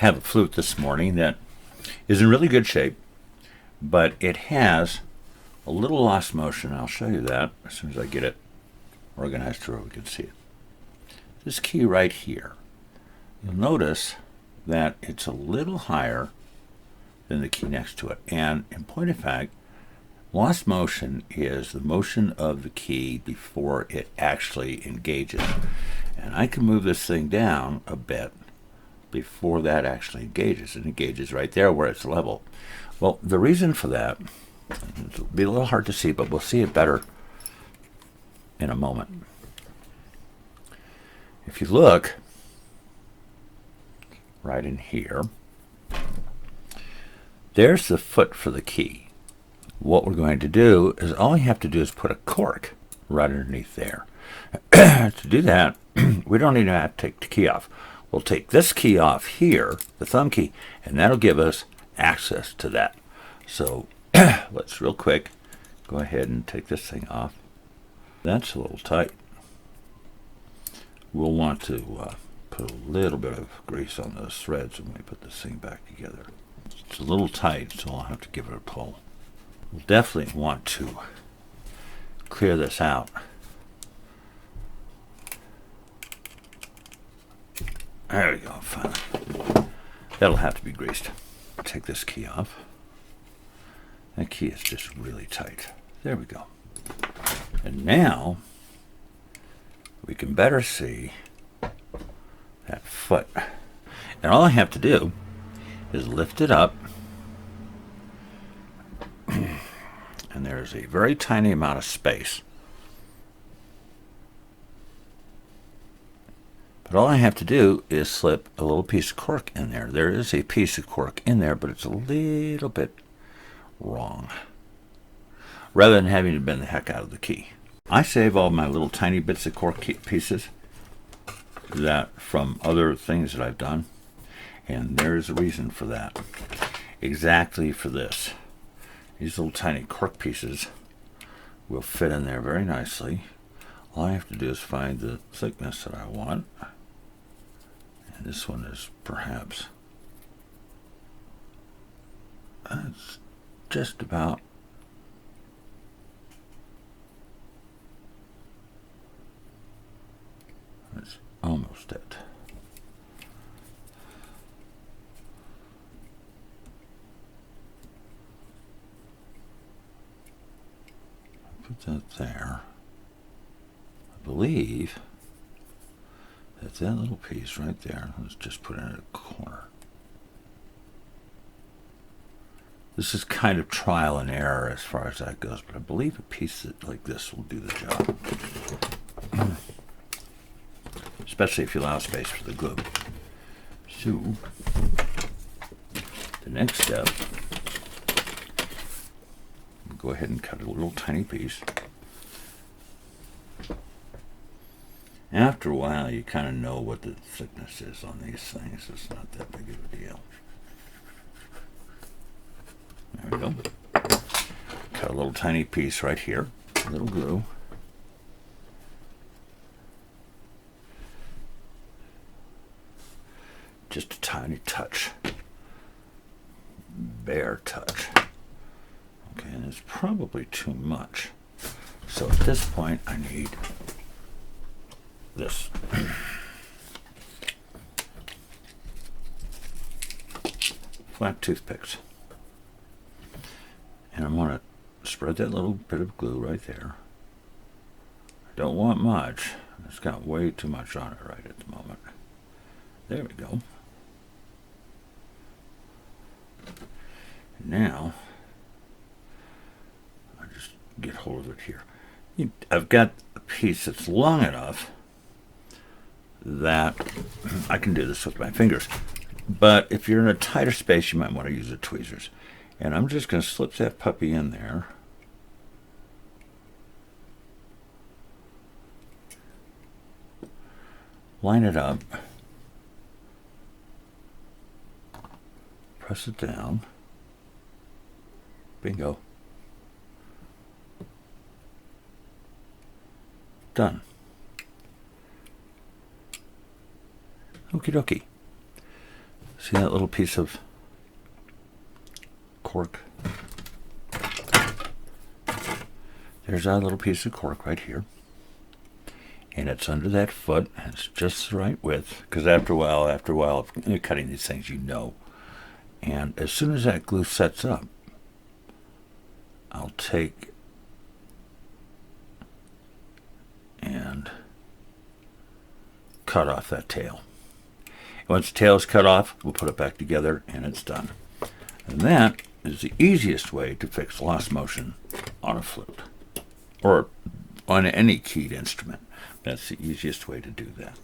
have a flute this morning that is in really good shape, but it has a little lost motion. I'll show you that as soon as I get it organized to where we can see it. This key right here, you'll notice that it's a little higher than the key next to it. And in point of fact, lost motion is the motion of the key before it actually engages. And I can move this thing down a bit before that actually engages. It engages right there where it's level. Well, the reason for that, it'll be a little hard to see, but we'll see it better in a moment. If you look right in here, there's the foot for the key. What we're going to do is all you have to do is put a cork right underneath there. To do that, we don't even have to take the key off. We'll take this key off here, the thumb key, and that'll give us access to that. So let's real quick go ahead and take this thing off. That's a little tight. We'll want to put a little bit of grease on those threads when we put this thing back together. It's a little tight, so I'll have to give it a pull. We'll definitely want to clear this out. There we go, finally. That'll have to be greased. Take this key off. That key is just really tight. There we go. And now we can better see that foot. And all I have to do is lift it up, and there's a very tiny amount of space. But all I have to do is slip a little piece of cork in there. There is a piece of cork in there, but it's a little bit wrong. Rather than having to bend the heck out of the key. I save all my little tiny bits of cork pieces that from other things that I've done, and there's a reason for that. Exactly for this. These little tiny cork pieces will fit in there very nicely. All I have to do is find the thickness that I want. And this one is perhaps it's just about it's almost it. Put that there. I believe that little piece right there, let's just put it in a corner. This is kind of trial and error as far as that goes, but I believe a piece like this will do the job. Especially if you allow space for the glue. So, the next step, go ahead and cut a little tiny piece. After a while, you kind of know what the thickness is on these things. It's not that big of a deal. There we go. Cut a little tiny piece right here. A little glue. Just a tiny touch. Bare touch. Okay, and it's probably too much. So at this point, I need this. Flat toothpicks. And I'm going to spread that little bit of glue right there. I don't want much. It's got way too much on it right at the moment. There we go. Now, I just get hold of it here. I've got a piece that's long enough that I can do this with my fingers. But if you're in a tighter space, you might want to use the tweezers. And I'm just going to slip that puppy in there. Line it up. Press it down. Bingo. Done. Okie dokie. See that little piece of cork? There's our little piece of cork right here. And it's under that foot, and it's just the right width. Because after a while of cutting these things, you know. And as soon as that glue sets up, I'll take and cut off that tail. Once the tail is cut off, we'll put it back together, and it's done. And that is the easiest way to fix lost motion on a flute, or on any keyed instrument. That's the easiest way to do that.